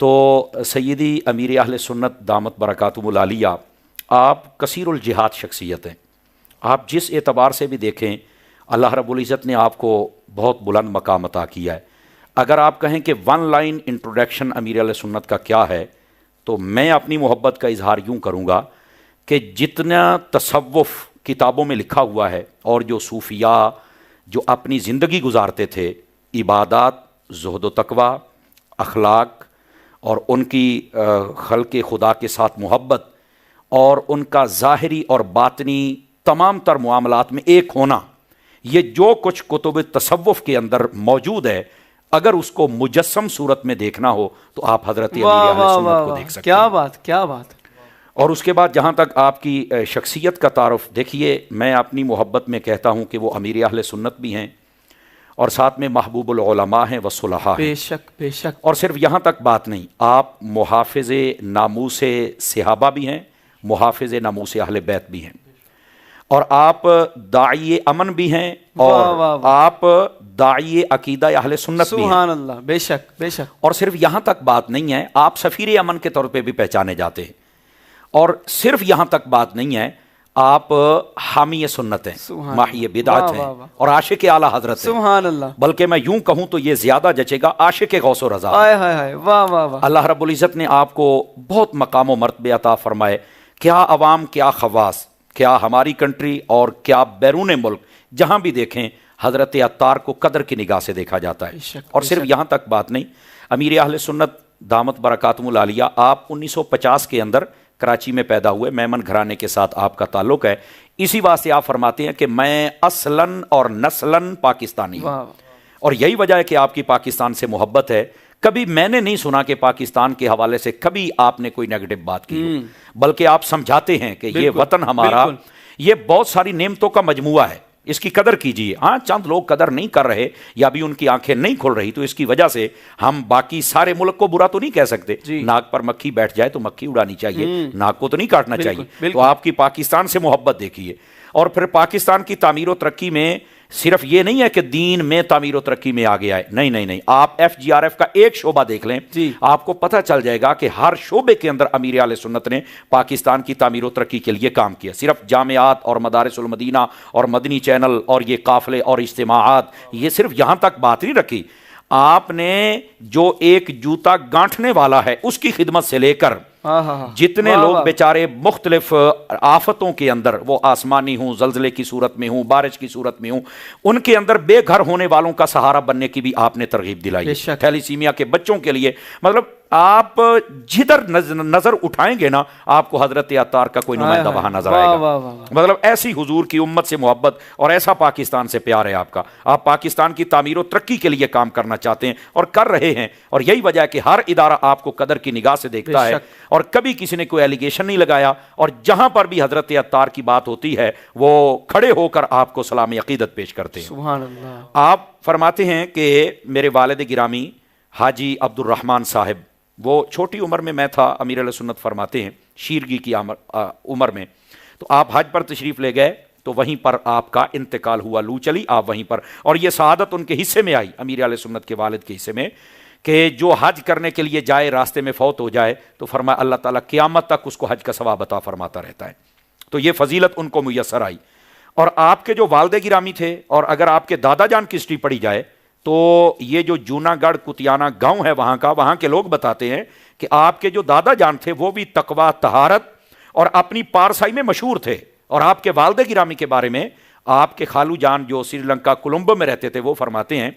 تو سیدی امیر اہل سنت دامت برکاتہم العالیہ آپ کثیر الجہاد شخصیت ہیں. آپ جس اعتبار سے بھی دیکھیں اللہ رب العزت نے آپ کو بہت بلند مقام عطا کیا ہے. اگر آپ کہیں کہ ون لائن انٹروڈکشن امیر اہل سنت کا کیا ہے تو میں اپنی محبت کا اظہار یوں کروں گا کہ جتنا تصوف کتابوں میں لکھا ہوا ہے اور جو صوفیاء جو اپنی زندگی گزارتے تھے، عبادات، زہد و تقوی، اخلاق اور ان کی خلق خدا کے ساتھ محبت اور ان کا ظاہری اور باطنی تمام تر معاملات میں ایک ہونا، یہ جو کچھ کتب تصوف کے اندر موجود ہے اگر اس کو مجسم صورت میں دیکھنا ہو تو آپ حضرت امیر اہل سنت کو دیکھ سکتے ہیں. کیا بات کیا بات. اور اس کے بعد جہاں تک آپ کی شخصیت کا تعارف، دیکھیے میں اپنی محبت میں کہتا ہوں کہ وہ امیر اہل سنت بھی ہیں اور ساتھ میں محبوب العلماء ہیں وصلحاء ہیں. بے شک بے شک. اور صرف یہاں تک بات نہیں، آپ محافظ ناموس صحابہ بھی ہیں، محافظ ناموس اہل بیت بھی ہیں، اور آپ داعی امن بھی ہیں اور آپ داعی عقیدہ اہل سنت بھی ہیں. سبحان اللہ. بے شک بے شک. اور صرف یہاں تک بات نہیں ہے، آپ سفیر امن کے طور پہ بھی پہچانے جاتے ہیں. اور صرف یہاں تک بات نہیں ہے، آپ حامی سنت ہیں، ماحی بدعت ہیں اور عاشق اعلیٰ حضرت ہیں. سبحان اللہ. بلکہ میں یوں کہوں تو یہ زیادہ جچے گا، عاشق غوث و رضا. واہ واہ واہ. اللہ رب العزت نے آپ کو بہت مقام و مرتبہ عطا فرمائے. کیا عوام، کیا خواص، کیا ہماری کنٹری اور کیا بیرون ملک جہاں بھی دیکھیں حضرت عطار کو قدر کی نگاہ سے دیکھا جاتا ہے. اور صرف یہاں تک بات نہیں، امیر اہل سنت دامت برکاتہم العالیہ آپ 1950 کے اندر کراچی میں پیدا ہوئے، میمن گھرانے کے ساتھ آپ کا تعلق ہے. اسی واسطے آپ فرماتے ہیں کہ میں اصلاً اور نسلاً پاکستانی ہوں، اور یہی وجہ ہے کہ آپ کی پاکستان سے محبت ہے. کبھی میں نے نہیں سنا کہ پاکستان کے حوالے سے کبھی آپ نے کوئی نیگیٹو بات کی ہو، بلکہ آپ سمجھاتے ہیں کہ یہ وطن ہمارا یہ بہت ساری نعمتوں کا مجموعہ ہے، اس کی قدر کیجیے. ہاں چند لوگ قدر نہیں کر رہے یا بھی ان کی آنکھیں نہیں کھل رہی، تو اس کی وجہ سے ہم باقی سارے ملک کو برا تو نہیں کہہ سکتے. ناک پر مکھی بیٹھ جائے تو مکھی اڑانی چاہیے، ناک کو تو نہیں کاٹنا چاہیے. تو آپ کی پاکستان سے محبت دیکھیے. اور پھر پاکستان کی تعمیر و ترقی میں صرف یہ نہیں ہے کہ دین میں تعمیر و ترقی میں آگے آئے، نہیں نہیں نہیں، آپ FGRF کا ایک شعبہ دیکھ لیں، آپ کو پتہ چل جائے گا کہ ہر شعبے کے اندر امیر اہل سنت نے پاکستان کی تعمیر و ترقی کے لیے کام کیا. صرف جامعات اور مدارس المدینہ اور مدنی چینل اور یہ قافلے اور اجتماعات، یہ صرف یہاں تک بات نہیں رکھی. آپ نے جو ایک جوتا گانٹھنے والا ہے اس کی خدمت سے لے کر جتنے لوگ بیچارے مختلف آفتوں کے اندر، وہ آسمانی ہوں، زلزلے کی صورت میں ہوں، بارش کی صورت میں ہوں، ان کے اندر بے گھر ہونے والوں کا سہارا بننے کی بھی آپ نے ترغیب دلائی. تھیلیسیمیا کے بچوں کے لیے، مطلب آپ جدھر نظر اٹھائیں گے نا آپ کو حضرت عطار کا کوئی نمائندہ وہاں نظر آئے گا. مطلب ایسی حضور کی امت سے محبت اور ایسا پاکستان سے پیار ہے آپ کا. آپ پاکستان کی تعمیر و ترقی کے لیے کام کرنا چاہتے ہیں اور کر رہے ہیں، اور یہی وجہ ہے کہ ہر ادارہ آپ کو قدر کی نگاہ سے دیکھتا ہے اور کبھی کسی نے کوئی ایلیگیشن نہیں لگایا. اور جہاں پر بھی حضرت عطار کی بات ہوتی ہے وہ کھڑے ہو کر آپ کو سلام عقیدت پیش کرتے ہیں. سبحان اللہ. آپ فرماتے ہیں کہ میرے والد گرامی حاجی عبد الرحمن صاحب، وہ چھوٹی عمر میں تھا، امیر علیہ سنت فرماتے ہیں شیرگی کی عمر میں، تو آپ حج پر تشریف لے گئے تو وہیں پر آپ کا انتقال ہوا، لو چلی آپ وہیں پر. اور یہ سعادت ان کے حصے میں آئی، امیر علیہ سنت کے والد کے حصے میں، کہ جو حج کرنے کے لیے جائے راستے میں فوت ہو جائے تو فرمایا اللہ تعالیٰ قیامت تک اس کو حج کا ثواب عطا فرماتا رہتا ہے. تو یہ فضیلت ان کو میسر آئی. اور آپ کے جو والد گرامی تھے، اور اگر آپ کے دادا جان کی ہسٹری پڑھی جائے تو یہ جو جوناگڑھ کتیانہ گاؤں ہے وہاں کے لوگ بتاتے ہیں کہ آپ کے جو دادا جان تھے وہ بھی تقوی، طہارت اور اپنی پارسائی میں مشہور تھے. اور آپ کے والد گرامی کے بارے میں آپ کے خالو جان جو سری لنکا کولمبو میں رہتے تھے وہ فرماتے ہیں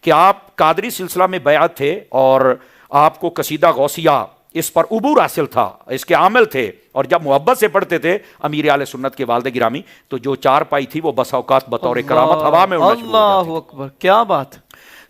کہ آپ قادری سلسلہ میں بیعت تھے اور آپ کو قصیدہ غوثیہ اس پر عبور حاصل تھا، اس کے عامل تھے، اور جب محبت سے پڑھتے تھے امیر اہل سنت کے والد گرامی تو جو چار پائی تھی وہ بسا اوقات بطور کرامت ہوا میں اڑنا شروع ہو جاتی. اللہ اکبر، کیا بات.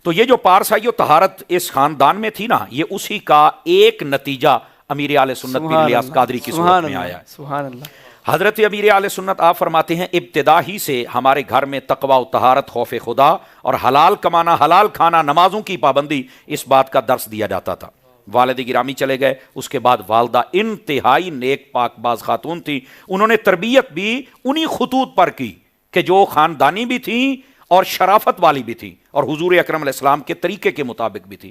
تو یہ جو پارسائی و طہارت اس خاندان میں تھی نا، یہ اسی کا ایک نتیجہ امیر اہل سنت پیر الیاس قادری کی صورت میں آیا ہے. سبحان اللہ. حضرت امیر اہل سنت آپ فرماتے ہیں ابتدا ہی سے ہمارے گھر میں تقوی و طہارت، خوف خدا اور حلال کمانا، حلال کھانا، نمازوں کی پابندی، اس بات کا درس دیا جاتا تھا. والد گرامی چلے گئے، اس کے بعد والدہ انتہائی نیک پاک باز خاتون تھی. انہوں نے تربیت بھی انہی خطوط پر کی کہ جو خاندانی بھی تھیں اور شرافت والی بھی تھی اور حضور اکرم علیہ السلام کے طریقے کے مطابق بھی تھی.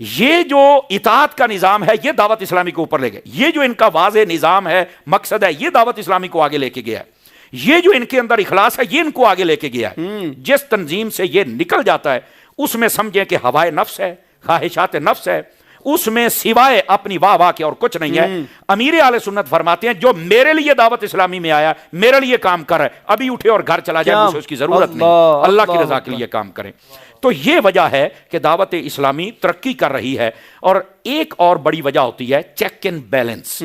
یہ جو اطاعت کا نظام ہے یہ دعوت اسلامی کو اوپر لے گئے. یہ جو ان کا واضح نظام ہے، مقصد ہے، یہ دعوت اسلامی کو آگے لے کے گیا ہے. یہ جو ان کے اندر اخلاص ہے یہ ان کو آگے لے کے گیا ہے. جس تنظیم سے یہ نکل جاتا ہے اس میں سمجھیں کہ ہوائے نفس ہے، خواہشات نفس ہے، اس میں سوائے اپنی واہ واہ کے اور کچھ نہیں ہے. امیر اہل سنت فرماتے ہیں جو میرے لیے دعوت اسلامی میں آیا، میرے لیے کام کر رہا ہے، ابھی اٹھے اور گھر چلا جائے، مجھے اس کی ضرورت نہیں، اللہ کی رضا کے لیے کام کریں. تو یہ وجہ ہے کہ دعوت اسلامی ترقی کر رہی ہے. اور ایک اور بڑی وجہ ہوتی ہے چیک اینڈ بیلنس.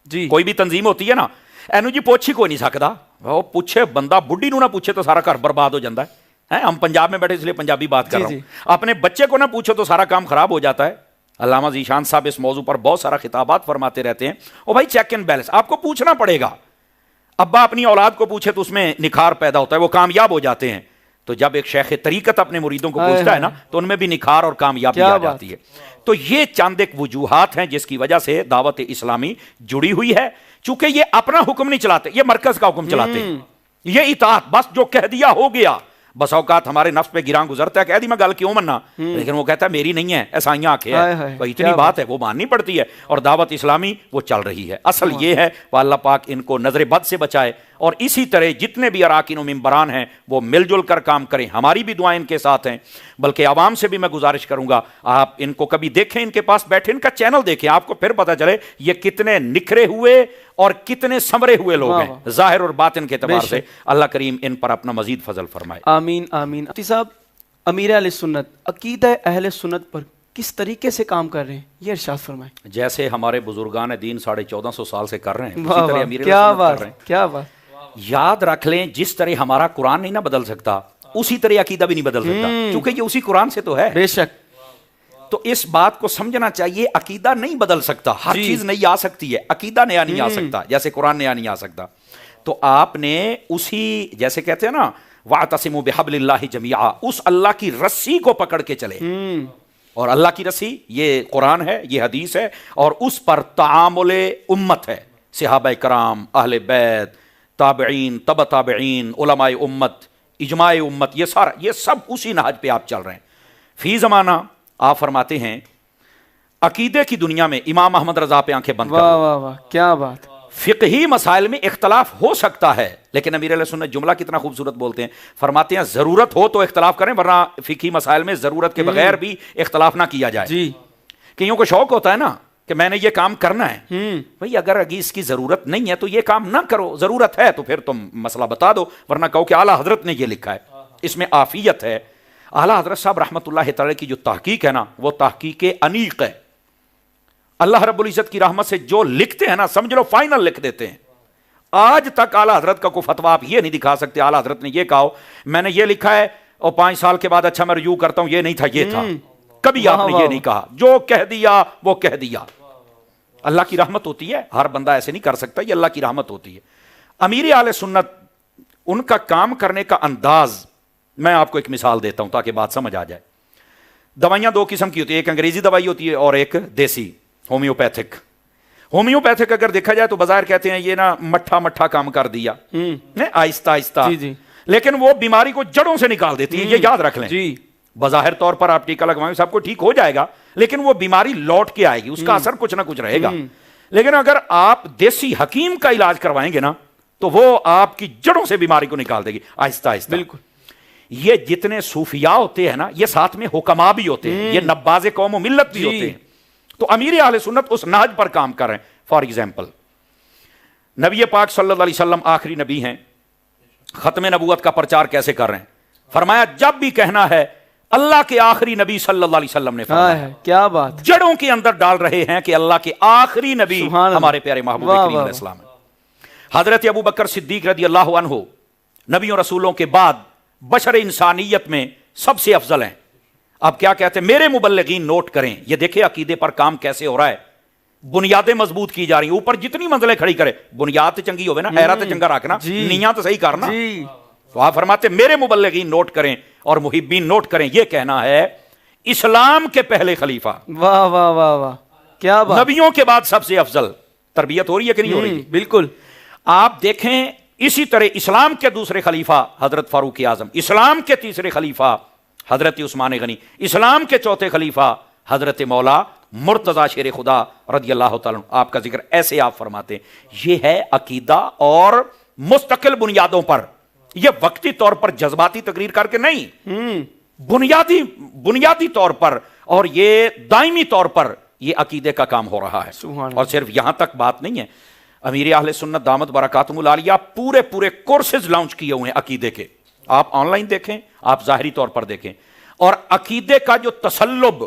جی کوئی بھی تنظیم ہوتی ہے نا، اینو جی پوچھی کوئی نہیں سکتا، وہ پوچھے بندہ بڈھی نو نہ پوچھے تو سارا گھر برباد ہو جاتا ہے. ہم پنجاب میں بیٹھے اس لیے پنجابی بات کر رہا ہوں. اپنے بچے کو نہ پوچھو تو سارا کام خراب ہو جاتا ہے. علامہ ذیشان صاحب اس موضوع پر بہت سارا خطابات فرماتے رہتے ہیں. او بھائی چیک اینڈ بیلنس آپ کو پوچھنا پڑے گا. ابا اپنی اولاد کو پوچھے تو اس میں نکھار پیدا ہوتا ہے، وہ کامیاب ہو جاتے ہیں. تو جب ایک شیخ طریقت اپنے مریدوں کو پوچھتا ہے نا تو ان میں بھی نکھار اور کامیابی آ جاتی ہے. تو یہ چند ایک وجوہات ہیں جس کی وجہ سے دعوت اسلامی جڑی ہوئی ہے. چونکہ یہ اپنا حکم نہیں چلاتے، یہ مرکز کا حکم چلاتے ہیں. یہ اطاعت بس جو کہہ دیا ہو گیا. بس اوقات ہمارے نفس پہ گراں گزرتا ہے، کہہ دی میں گل کیوں مننا، لیکن وہ کہتا ہے میری نہیں ہے، ایسائیاں آنکھیں ہیں، اتنی بات ہے وہ ماننی پڑتی ہے. اور دعوت اسلامی وہ چل رہی ہے. اصل یہ ہے وہ اللہ پاک ان کو نظر بد سے بچائے. اور اسی طرح جتنے بھی اراکین و ممبران ہیں وہ مل جل کر کام کریں. ہماری بھی دعائیں ان کے ساتھ ہیں. بلکہ عوام سے بھی میں گزارش کروں گا آپ ان کو کبھی دیکھیں، ان کے پاس بیٹھے ان کا چینل دیکھیں، آپ کو پھر پتہ چلے یہ کتنے نکھرے ہوئے اور کتنے سنورے ہوئے لوگ ہیں ظاہر اور باطن کے اعتبار سے. اللہ کریم ان پر اپنا مزید فضل فرمائے. آمین آمین. مفتی صاحب، امیر اہل سنت عقیدہ اہل سنت پر کس طریقے سے کام کر رہے ہیں یہ ارشاد فرمائیں. جیسے ہمارے بزرگان دین 1450 سال سے کر رہے ہیں، واہ واہ، کیا بات کیا بات. یاد رکھ لیں جس طرح ہمارا قرآن نہیں نہ بدل سکتا اسی طرح عقیدہ بھی نہیں بدل سکتا، کیونکہ یہ اسی قرآن سے تو ہے. بے شک. تو اس بات کو سمجھنا چاہیے، عقیدہ نہیں بدل سکتا، ہر چیز نئی آ سکتی ہے، عقیدہ نیا نہیں آ سکتا جیسے قرآن نیا نہیں آ سکتا. تو آپ نے اسی جیسے کہتے ہیں نا وَاعْتَصِمُوا بِحَبْلِ اللَّهِ جَمِيعًا، اس اللہ کی رسی کو پکڑ کے چلے. اور اللہ کی رسی یہ قرآن ہے، یہ حدیث ہے، اور اس پر تعامل امت ہے. صحابہ کرام، اہل بیت، تابعین، تبع تابعین، علماء امت، اجماع امت، یہ سارا یہ سب اسی نہج پہ آپ چل رہے ہیں. فی زمانہ آپ فرماتے ہیں عقیدے کی دنیا میں امام احمد رضا پہ آنکھیں بند کر واہ واہ واہ، کیا بات. فقہی مسائل میں اختلاف ہو سکتا ہے، لیکن امیر علیہ سنت جملہ کتنا خوبصورت بولتے ہیں، فرماتے ہیں ضرورت ہو تو اختلاف کریں، ورنہ فقہی مسائل میں ضرورت کے بغیر بھی اختلاف نہ کیا جائے. جی کئیوں کو شوق ہوتا ہے نا کہ میں نے یہ کام کرنا ہے. بھئی اگر اس کی ضرورت نہیں ہے تو یہ کام نہ کرو، ضرورت ہے تو پھر تم مسئلہ بتا دو، ورنہ کہو کہ اعلیٰ حضرت نے یہ لکھا ہے، اس میں عافیت ہے. اعلیٰ حضرت صاحب رحمۃ اللہ تعالی کی جو تحقیق ہے نا وہ تحقیق انیق ہے. اللہ رب العزت کی رحمت سے جو لکھتے ہیں نا سمجھ لو فائنل لکھ دیتے ہیں. آج تک اعلیٰ حضرت کا کوئی فتویٰ آپ یہ نہیں دکھا سکتے اعلیٰ حضرت نے یہ کہا میں نے یہ لکھا ہے اور 5 سال کے بعد اچھا میں رجوع کرتا ہوں یہ نہیں تھا یہ تھا. کبھی آپ نے یہ نہیں کہا، جو کہہ دیا وہ کہہ دیا. اللہ کی رحمت ہوتی ہے، ہر بندہ ایسے نہیں کر سکتا، یہ اللہ کی رحمت ہوتی ہے. امیر اہل سنت ان کا کام کرنے کا انداز، میں آپ کو ایک مثال دیتا ہوں تاکہ بات سمجھ آ جائے. دوائیاں 2 قسم کی ہوتی ہے، ایک انگریزی دوائی ہوتی ہے اور ایک دیسی ہومیوپیتھک. ہومیوپیتھک اگر دیکھا جائے تو بظاہر کہتے ہیں یہ نا مٹھا مٹھا کام کر دیا، آہستہ آہستہ، لیکن وہ بیماری کو جڑوں سے نکال دیتی ہے. یہ یاد رکھ لیں. بظاہر طور پر آپ ٹیکا لگوائیں سب کو ٹھیک ہو جائے گا، لیکن وہ بیماری لوٹ کے آئے گی، اس کا اثر کچھ نہ کچھ رہے گا. لیکن اگر آپ دیسی حکیم کا علاج کروائیں گے نا تو وہ آپ کی جڑوں سے بیماری کو نکال دے گی آہستہ آہستہ. بالکل. یہ جتنے صوفیاء ہوتے ہیں نا یہ ساتھ میں حکما بھی ہوتے ہیں، یہ نباز قوم و ملت بھی ہوتے ہیں. تو امیر اہل سنت اس نہج پر کام کر رہے ہیں. فار ایگزامپل نبی پاک صلی اللہ علیہ وسلم آخری نبی ہیں، ختم نبوت کا پرچار کیسے کر رہے ہیں؟ فرمایا جب بھی کہنا ہے اللہ کے آخری نبی صلی اللہ علیہ وسلم نے فرمایا. کیا بات. جڑوں کے اندر ڈال رہے ہیں کہ اللہ کے آخری نبی ہمارے پیارے محبوب کریم علیہ السلام ہے. حضرت ابو بکر صدیق رضی اللہ عنہ نبیوں رسولوں کے بعد بشر انسانیت میں سب سے افضل ہیں. اب کیا کہتے ہیں؟ میرے مبلغین نوٹ کریں، یہ دیکھیں عقیدے پر کام کیسے ہو رہا ہے. بنیادیں مضبوط کی جا رہی ہیں، اوپر جتنی منزلیں کھڑی کرے بنیاد چنگی ہوئے نا، ایرا تے چنگا رکھنا، نیاں تو صحیح کرنا. تو آپ فرماتے میرے مبلغین نوٹ کریں اور محبین نوٹ کریں، یہ کہنا ہے اسلام کے پہلے خلیفہ، واہ واہ واہ واہ کیا بات، نبیوں کے بعد سب سے افضل. تربیت ہو رہی ہے کہ نہیں ہو رہی؟ بالکل. آپ دیکھیں اسی طرح اسلام کے دوسرے خلیفہ حضرت فاروق اعظم، اسلام کے تیسرے خلیفہ حضرت عثمان غنی، اسلام کے چوتھے خلیفہ حضرت مولا مرتضی شیر خدا رضی اللہ تعالیٰ عنہ، آپ کا ذکر ایسے آپ فرماتے ہیں یہ ہے عقیدہ اور مستقل بنیادوں پر، یہ وقتی طور پر جذباتی تقریر کر کے نہیں، بنیادی طور پر اور یہ دائمی طور پر یہ عقیدے کا کام ہو رہا ہے۔ اور صرف یہاں تک بات نہیں ہے، امیر اہل سنت دامت برکاتہم العالیہ پورے کورسز لانچ کیے ہوئے ہیں عقیدے کے، آپ آن لائن دیکھیں، آپ ظاہری طور پر دیکھیں، اور عقیدے کا جو تسلب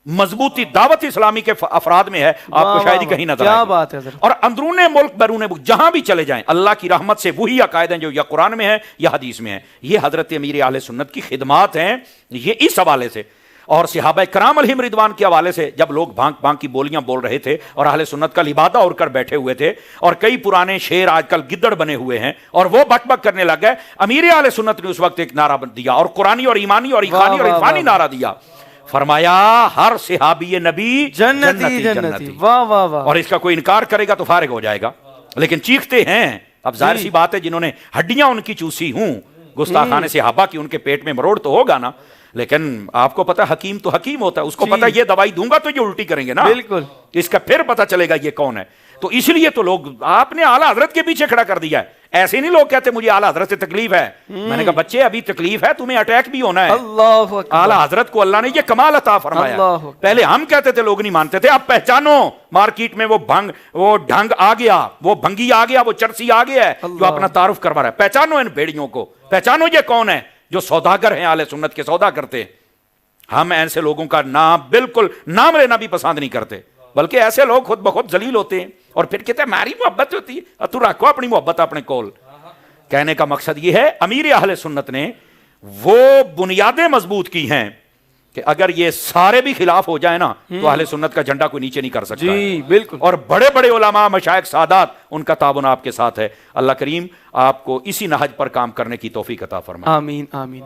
مضبوطی دعوت اسلامی کے افراد میں ہے آپ کو شاید ہی کہیں نظر آئے بات ہے حضرت۔ اور اندرون ملک بیرون ملک جہاں بھی چلے جائیں اللہ کی رحمت سے وہی عقائد ہیں جو یا قرآن میں ہیں یا حدیث میں ہیں۔ یہ حضرت امیر اہل سنت کی خدمات ہیں، یہ اس حوالے سے، اور صحابہ کرام علیہم رضوان کے حوالے سے جب لوگ بھانک کی بولیاں بول رہے تھے اور اہل سنت کا لبادہ اوڑھ کر بیٹھے ہوئے تھے، اور کئی پرانے شعر آج کل گدڑ بنے ہوئے ہیں اور وہ بک بک کرنے لگ گئے، امیر اہل سنت نے اس وقت ایک نعرہ دیا اور قرآنی اور ایمانی اور ایخانی اور عرفانی نعرہ دیا، فرمایا ہر صحابی نبی جنتی۔ واہ واہ واہ۔ اور اس کا کوئی انکار کرے گا تو فارغ ہو جائے گا، لیکن چیختے ہیں۔ اب ظاہر سی بات ہے جنہوں نے ہڈیاں ان کی چوسی ہوں، گستاخان صحابہ کی ان کے پیٹ میں مروڑ تو ہوگا نا، لیکن آپ کو پتا حکیم تو حکیم ہوتا ہے، اس کو پتا یہ دوائی دوں گا تو یہ الٹی کریں گے نا، بالکل اس کا پھر پتا چلے گا یہ کون ہے۔ تو اس لیے تو لوگ آپ نے اعلیٰ حضرت کے پیچھے کھڑا کر دیا ہے۔ ایسے نہیں لوگ کہتے مجھے اعلیٰ حضرت سے تکلیف ہے، میں نے کہا بچے ابھی تکلیف ہے، تمہیں اٹیک بھی ہونا ہے۔ اللہ اکبر۔ اعلیٰ حضرت کو اللہ نے یہ کمال عطا فرمایا، پہلے ہم کہتے تھے لوگ نہیں مانتے تھے، اب پہچانو، مارکیٹ میں وہ ڈھنگ آ گیا، وہ بھنگی آ گیا، وہ چرسی آ گیا ہے جو اپنا تعارف کروا رہا ہے۔ پہچانو ان بھیڑیوں کو، پہچانو یہ کون ہے جو سوداگر ہیں، اہل سنت کے سودا کرتے۔ ہم ایسے لوگوں کا نام بالکل نام لینا بھی پسند نہیں کرتے، بلکہ ایسے لوگ خود بخود ذلیل ہوتے ہیں اور پھر کہتے ہیں ہماری محبت ہوتی ہے، تو رکھو اپنی محبت اپنے کول۔ کہنے کا مقصد یہ ہے امیر اہل سنت نے وہ بنیادیں مضبوط کی ہیں کہ اگر یہ سارے بھی خلاف ہو جائے نا تو اہل سنت کا جھنڈا کوئی نیچے نہیں کر سکتا۔ جی بالکل۔ اور بڑے بڑے علماء مشائخ سادات ان کا تعاون آپ کے ساتھ ہے۔ اللہ کریم آپ کو اسی نہج پر کام کرنے کی توفیق عطا فرمائے۔ آمین آمین۔